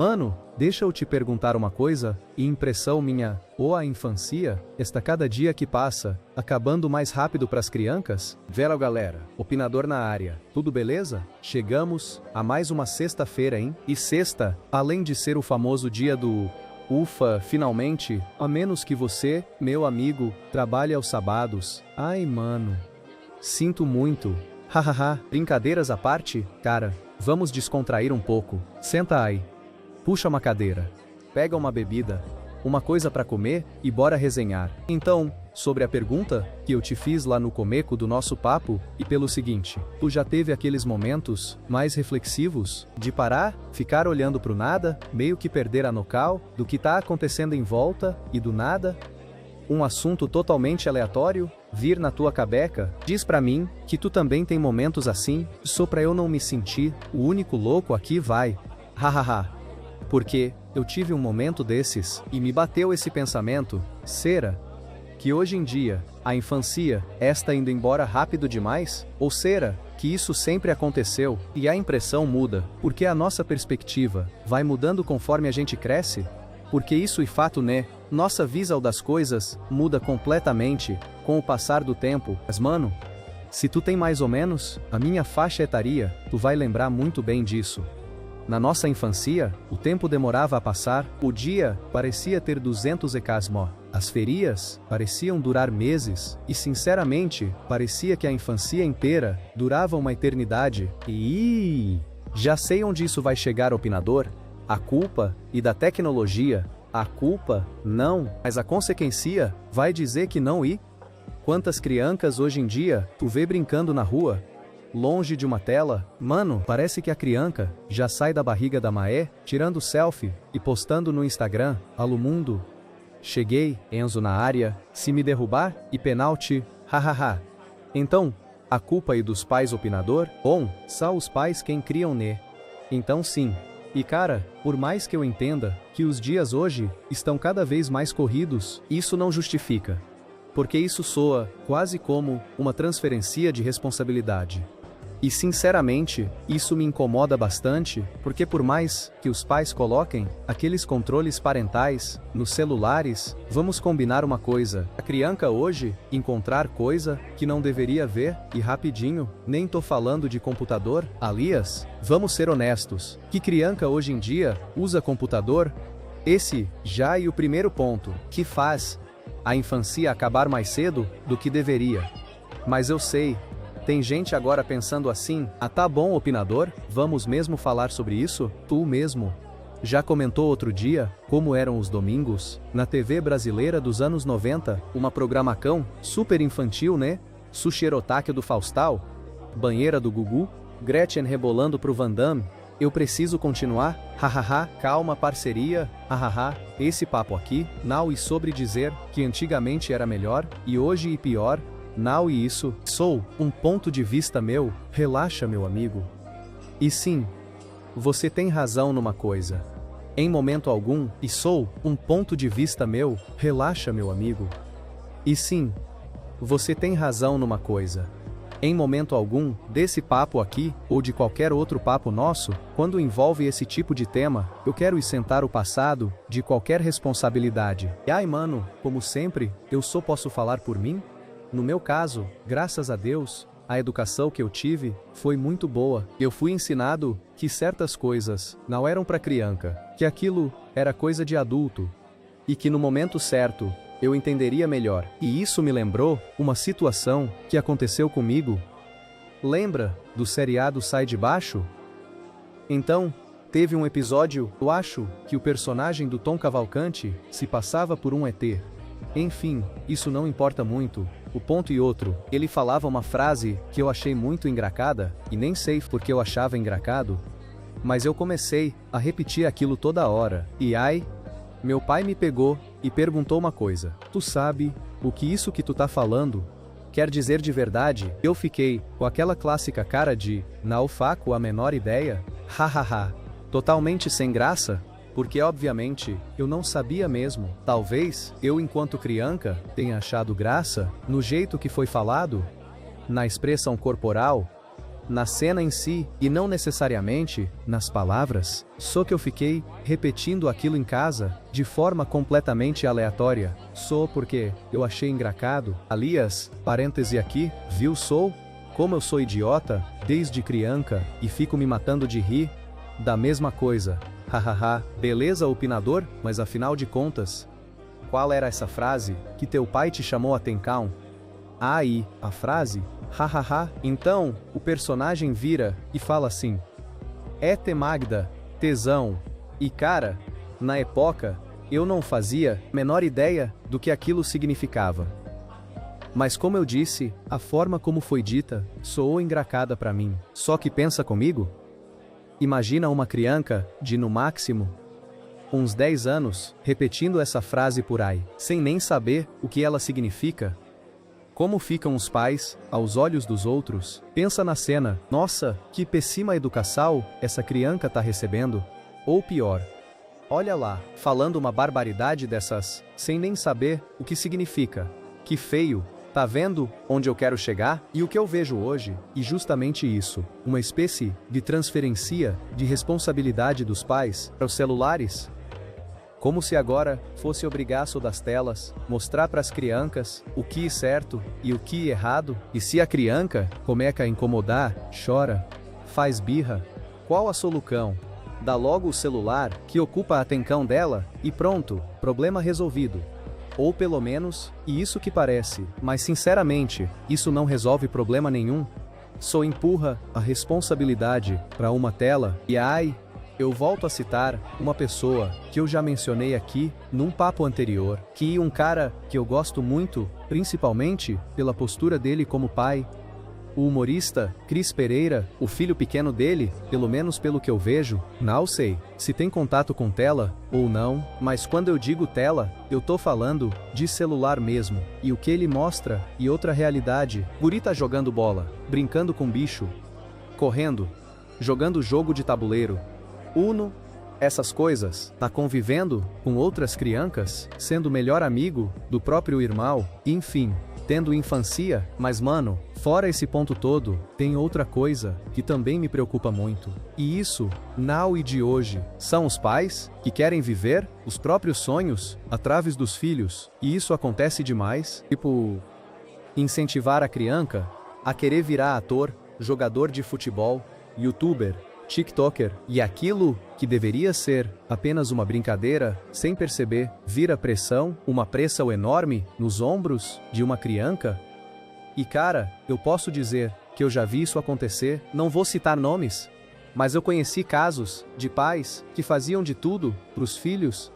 Mano, deixa eu te perguntar uma coisa, e impressão minha, ou a infância, está cada dia que passa, acabando mais rápido pras criancas? Vera galera, opinador na área, tudo beleza? Chegamos a mais uma sexta-feira, hein? E sexta, além de ser o famoso dia do ufa, finalmente, a menos que você, meu amigo, trabalhe aos sábados. Ai mano, sinto muito. Hahaha, brincadeiras à parte, cara, vamos descontrair um pouco. Senta aí. Puxa uma cadeira, pega uma bebida, uma coisa para comer e bora resenhar. Então, sobre a pergunta que eu te fiz lá no começo do nosso papo, e pelo seguinte, tu já teve aqueles momentos mais reflexivos de parar, ficar olhando pro nada, meio que perder a noção do que tá acontecendo em volta e do nada, um assunto totalmente aleatório vir na tua cabeça? Diz pra mim que tu também tem momentos assim, só pra eu não me sentir o único louco aqui, vai. Hahaha. Porque eu tive um momento desses e me bateu esse pensamento: será que hoje em dia a infância está indo embora rápido demais? Ou será que isso sempre aconteceu e a impressão muda porque a nossa perspectiva vai mudando conforme a gente cresce? Porque isso é fato, né? Nossa visão das coisas muda completamente com o passar do tempo. Mas mano, se tu tem mais ou menos a minha faixa etária, tu vai lembrar muito bem disso. Na nossa infância, o tempo demorava a passar, o dia parecia ter 200 ecasmo, as férias pareciam durar meses, e sinceramente, parecia que a infância inteira durava uma eternidade. E já sei onde isso vai chegar, opinador. A culpa e da tecnologia, a culpa não, mas a consequência vai dizer que não. E quantas criancas hoje em dia tu vê brincando na rua? Longe de uma tela, mano, parece que a criança já sai da barriga da Maé, tirando selfie e postando no Instagram. Alô mundo. Cheguei, Enzo na área, se me derrubar, e penalti, hahaha. Então, a culpa é dos pais, opinador? Bom, são os pais quem criam, né? Então sim. E cara, por mais que eu entenda que os dias hoje estão cada vez mais corridos, isso não justifica. Porque isso soa quase como uma transferência de responsabilidade. E sinceramente, isso me incomoda bastante, porque por mais que os pais coloquem aqueles controles parentais nos celulares, vamos combinar uma coisa: a criança hoje encontrar coisa que não deveria ver, e rapidinho, nem tô falando de computador, aliás, vamos ser honestos, que criança hoje em dia usa computador? Esse já é o primeiro ponto, que faz a infância acabar mais cedo do que deveria. Mas eu sei, tem gente agora pensando assim: ah tá bom, opinador, vamos mesmo falar sobre isso? Tu mesmo já comentou outro dia como eram os domingos na TV brasileira dos anos 90, uma programação super infantil, né? Sushirotaque do Faustão, banheira do Gugu, Gretchen rebolando pro Van Damme. Eu preciso continuar? Hahaha, calma parceria, hahaha, esse papo aqui, não e sobre dizer que antigamente era melhor, e hoje e pior, não e isso, sou um ponto de vista meu, relaxa meu amigo. E sim, você tem razão numa coisa. Em momento algum, e sou um ponto de vista meu, relaxa meu amigo. E sim, você tem razão numa coisa. Em momento algum, desse papo aqui, ou de qualquer outro papo nosso, quando envolve esse tipo de tema, eu quero isentar o passado de qualquer responsabilidade. E ai mano, como sempre, eu só posso falar por mim? No meu caso, graças a Deus, a educação que eu tive foi muito boa. Eu fui ensinado que certas coisas não eram para criança, que aquilo era coisa de adulto, e que no momento certo, eu entenderia melhor. E isso me lembrou uma situação que aconteceu comigo. Lembra do seriado Sai de Baixo? Então, teve um episódio, eu acho, que o personagem do Tom Cavalcante se passava por um ET. Enfim, isso não importa muito. O ponto e outro, ele falava uma frase que eu achei muito engraçada, e nem sei porque eu achava engraçado, mas eu comecei a repetir aquilo toda hora. E ai, meu pai me pegou e perguntou uma coisa: tu sabe o que isso que tu tá falando quer dizer de verdade? Eu fiquei com aquela clássica cara de não faço a menor ideia, hahaha, totalmente sem graça, porque obviamente eu não sabia mesmo. Talvez eu, enquanto criança, tenha achado graça no jeito que foi falado, na expressão corporal, na cena em si, e não necessariamente nas palavras. Só que eu fiquei repetindo aquilo em casa, de forma completamente aleatória, só porque eu achei engraçado. Aliás, parêntese aqui, viu sou? Como eu sou idiota, desde criança, e fico me matando de rir da mesma coisa. Hahaha, beleza, opinador, mas afinal de contas, qual era essa frase que teu pai te chamou a atenção? Aí, a frase? Hahaha. Então, o personagem vira e fala assim: é te Magda, tesão. E cara, na época, eu não fazia a menor ideia do que aquilo significava. Mas como eu disse, a forma como foi dita soou engraçada pra mim. Só que pensa comigo. Imagina uma criança de no máximo uns 10 anos repetindo essa frase por aí, sem nem saber o que ela significa. Como ficam os pais aos olhos dos outros? Pensa na cena. Nossa, que péssima educação essa criança tá recebendo. Ou pior, olha lá, falando uma barbaridade dessas, sem nem saber o que significa. Que feio. Tá vendo onde eu quero chegar? E o que eu vejo hoje, e justamente isso, uma espécie de transferência de responsabilidade dos pais para os celulares. Como se agora fosse obrigação das telas mostrar para as crianças o que é certo e o que é errado, e se a criança começa a incomodar, chora, faz birra, qual a solução? Dá logo o celular que ocupa a atenção dela e pronto, problema resolvido. Ou pelo menos, e isso que parece, mas sinceramente, isso não resolve problema nenhum. Só empurra a responsabilidade para uma tela e ai, eu volto a citar uma pessoa que eu já mencionei aqui num papo anterior, que um cara que eu gosto muito, principalmente pela postura dele como pai, o humorista Cris Pereira, o filho pequeno dele, pelo menos pelo que eu vejo, não sei se tem contato com tela ou não, mas quando eu digo tela, eu tô falando de celular mesmo, e o que ele mostra, e outra realidade, guri tá jogando bola, brincando com bicho, correndo, jogando jogo de tabuleiro, Uno, essas coisas, tá convivendo com outras crianças, sendo melhor amigo do próprio irmão, enfim, tendo infância, mas mano, fora esse ponto todo, tem outra coisa que também me preocupa muito. E isso, now e de hoje, são os pais que querem viver os próprios sonhos através dos filhos. E isso acontece demais, tipo, incentivar a criança a querer virar ator, jogador de futebol, youtuber, TikToker, e aquilo que deveria ser apenas uma brincadeira, sem perceber, vira pressão, uma pressão enorme nos ombros de uma criança. E cara, eu posso dizer que eu já vi isso acontecer, não vou citar nomes, mas eu conheci casos de pais que faziam de tudo para os filhos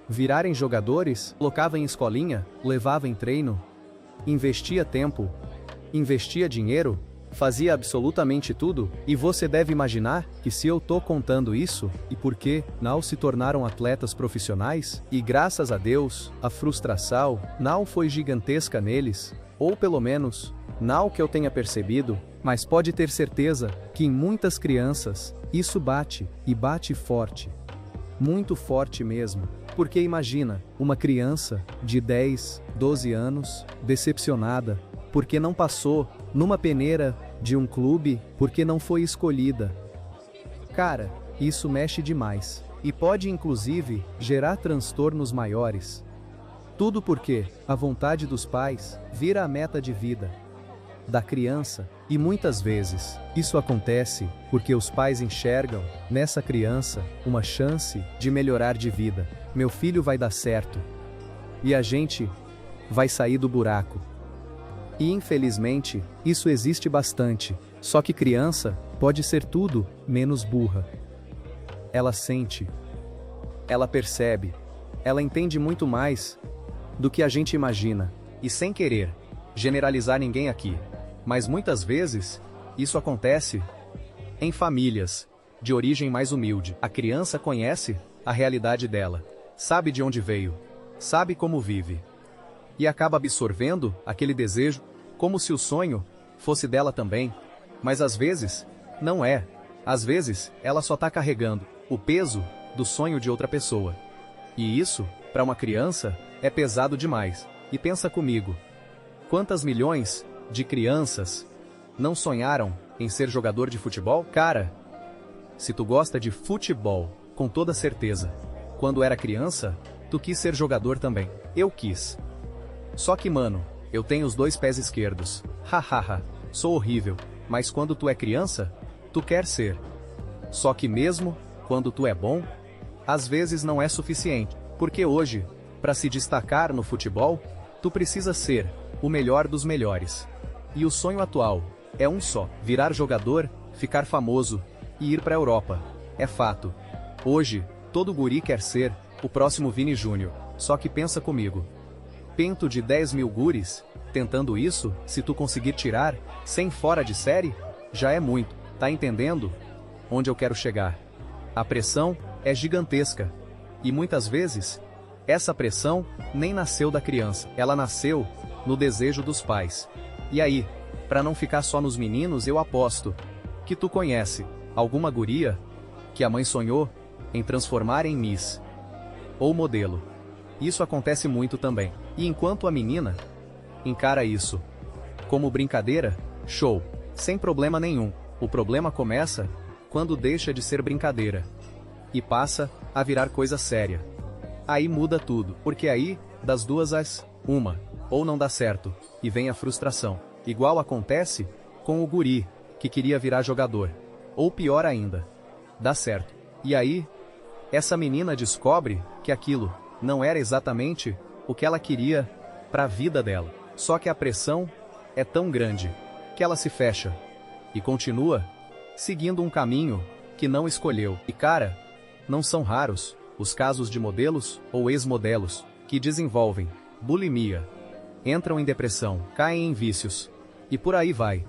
virarem jogadores, colocava em escolinha, levava em treino, investia tempo, investia dinheiro, fazia absolutamente tudo, e você deve imaginar que se eu tô contando isso, e porque não se tornaram atletas profissionais, e graças a Deus, a frustração não foi gigantesca neles, ou pelo menos, não que eu tenha percebido, mas pode ter certeza que em muitas crianças, isso bate, e bate forte. Muito forte mesmo. Porque imagina, uma criança de 10, 12 anos, decepcionada, porque não passou numa peneira de um clube, porque não foi escolhida. Cara, isso mexe demais. E pode inclusive gerar transtornos maiores. Tudo porque a vontade dos pais vira a meta de vida da criança, e muitas vezes isso acontece porque os pais enxergam nessa criança uma chance de melhorar de vida. Meu filho vai dar certo. E a gente vai sair do buraco. E infelizmente, isso existe bastante. Só que criança pode ser tudo menos burra. Ela sente, ela percebe, ela entende muito mais do que a gente imagina. E sem querer generalizar ninguém aqui, mas muitas vezes isso acontece em famílias de origem mais humilde. A criança conhece a realidade dela, sabe de onde veio, sabe como vive, e acaba absorvendo aquele desejo como se o sonho fosse dela também. Mas às vezes, não é. Às vezes, ela só está carregando o peso do sonho de outra pessoa. E isso, para uma criança, é pesado demais. E pensa comigo, quantas milhões de crianças não sonharam em ser jogador de futebol? Cara, se tu gosta de futebol, com toda certeza, quando era criança, tu quis ser jogador também. Eu quis. Só que, mano, eu tenho os 2 pés esquerdos. Hahaha, sou horrível. Mas quando tu é criança, tu quer ser. Só que mesmo quando tu é bom, às vezes não é suficiente. Porque hoje, para se destacar no futebol, tu precisa ser o melhor dos melhores. E o sonho atual é um só: virar jogador, ficar famoso e ir pra Europa. É fato. Hoje, todo guri quer ser o próximo Vini Júnior. Só que pensa comigo. Pinto de 10 mil guris, tentando isso, se tu conseguir tirar 100 fora de série, já é muito. Tá entendendo onde eu quero chegar? A pressão é gigantesca. E muitas vezes, essa pressão nem nasceu da criança. Ela nasceu no desejo dos pais. E aí, para não ficar só nos meninos, eu aposto que tu conhece alguma guria que a mãe sonhou em transformar em Miss ou modelo. Isso acontece muito também. E enquanto a menina encara isso como brincadeira, show, sem problema nenhum. O problema começa quando deixa de ser brincadeira e passa a virar coisa séria. Aí muda tudo, porque aí, das duas as uma, ou não dá certo, e vem a frustração. Igual acontece com o guri que queria virar jogador. Ou pior ainda, dá certo. E aí, essa menina descobre que aquilo não era exatamente o que ela queria para a vida dela. Só que a pressão é tão grande que ela se fecha e continua seguindo um caminho que não escolheu. E cara, não são raros os casos de modelos ou ex-modelos que desenvolvem bulimia, entram em depressão, caem em vícios e por aí vai.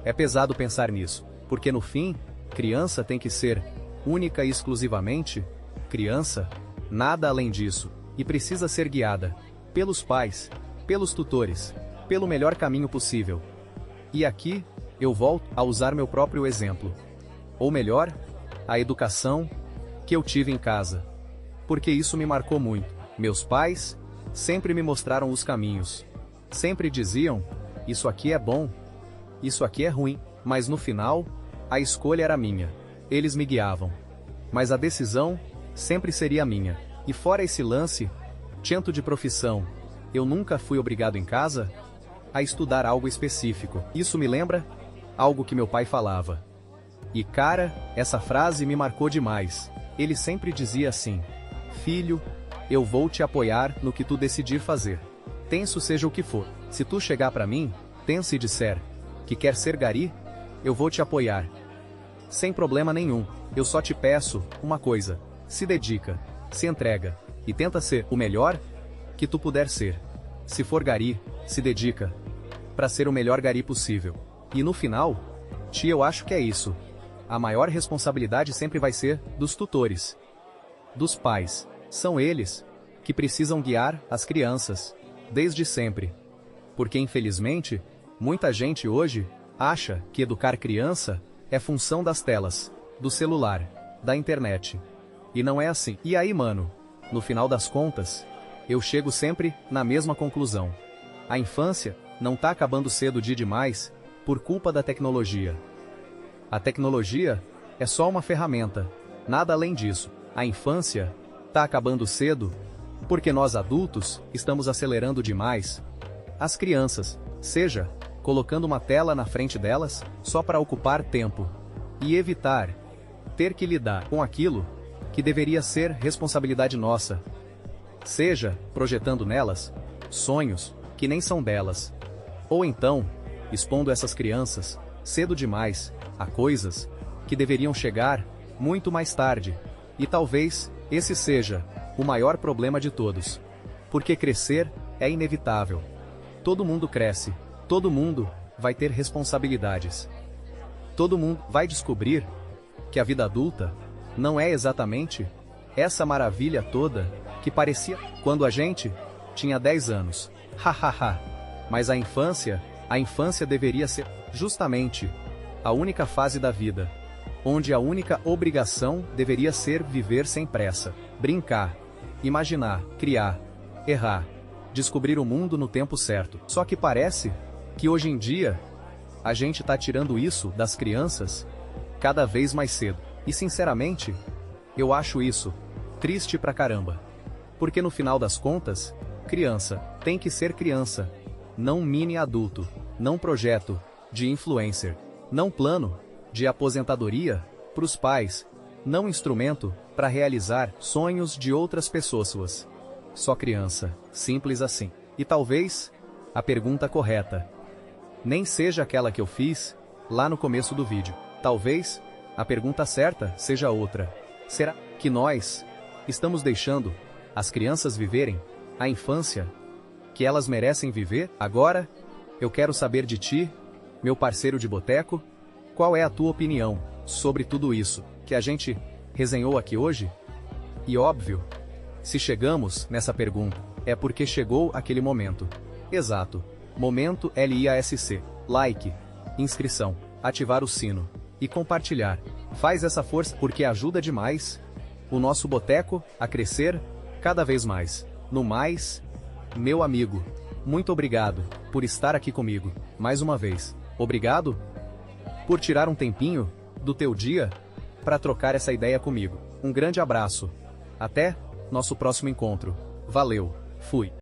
É pesado pensar nisso, porque no fim, criança tem que ser única e exclusivamente criança, nada além disso, e precisa ser guiada pelos pais, pelos tutores, pelo melhor caminho possível. E aqui, eu volto a usar meu próprio exemplo. Ou melhor, a educação que eu tive em casa. Porque isso me marcou muito. Meus pais sempre me mostraram os caminhos. Sempre diziam, isso aqui é bom, isso aqui é ruim, mas no final, a escolha era minha. Eles me guiavam. Mas a decisão sempre seria minha. E fora esse lance, tento de profissão, eu nunca fui obrigado em casa a estudar algo específico. Isso me lembra algo que meu pai falava. E cara, essa frase me marcou demais. Ele sempre dizia assim: filho, eu vou te apoiar no que tu decidir fazer. Tenso seja o que for. Se tu chegar pra mim, tenso e disser que quer ser gari, eu vou te apoiar. Sem problema nenhum. Eu só te peço uma coisa: se dedica, se entrega e tenta ser o melhor que tu puder ser. Se for gari, se dedica para ser o melhor gari possível. E no final, tia, eu acho que é isso. A maior responsabilidade sempre vai ser dos tutores, dos pais. São eles que precisam guiar as crianças, desde sempre. Porque infelizmente, muita gente hoje acha que educar criança é função das telas, do celular, da internet. E não é assim. E aí, mano, no final das contas, eu chego sempre na mesma conclusão. A infância não tá acabando cedo demais por culpa da tecnologia. A tecnologia é só uma ferramenta, nada além disso. A infância tá acabando cedo porque nós adultos estamos acelerando demais as crianças, seja colocando uma tela na frente delas só para ocupar tempo e evitar ter que lidar com aquilo que deveria ser responsabilidade nossa, seja projetando nelas sonhos que nem são delas, ou então expondo essas crianças cedo demais a coisas que deveriam chegar muito mais tarde. E talvez esse seja o maior problema de todos. Porque crescer é inevitável. Todo mundo cresce, todo mundo vai ter responsabilidades. Todo mundo vai descobrir que a vida adulta não é exatamente essa maravilha toda que parecia quando a gente tinha 10 anos. Hahaha. Mas a infância deveria ser justamente a única fase da vida, onde a única obrigação deveria ser viver sem pressa, brincar, imaginar, criar, errar, descobrir o mundo no tempo certo. Só que parece que hoje em dia A gente tá tirando isso das crianças cada vez mais cedo. E sinceramente, eu acho isso triste pra caramba. Porque no final das contas, criança tem que ser criança, não mini adulto, não projeto de influencer, não plano de aposentadoria pros pais, não instrumento para realizar sonhos de outras pessoas. Só criança, simples assim. E talvez a pergunta correta nem seja aquela que eu fiz lá no começo do vídeo. Talvez a pergunta certa seja outra. Será que nós estamos deixando as crianças viverem a infância que elas merecem viver? Agora, eu quero saber de ti, meu parceiro de boteco, qual é a tua opinião sobre tudo isso que a gente resenhou aqui hoje? E óbvio, se chegamos nessa pergunta, é porque chegou aquele momento. Exato. Momento LIASC. Like, inscrição, ativar o sino e compartilhar. Faz essa força porque ajuda demais o nosso boteco a crescer cada vez mais. No mais, meu amigo, muito obrigado por estar aqui comigo mais uma vez. Obrigado por tirar um tempinho do teu dia para trocar essa ideia comigo. Um grande abraço. Até nosso próximo encontro. Valeu. Fui.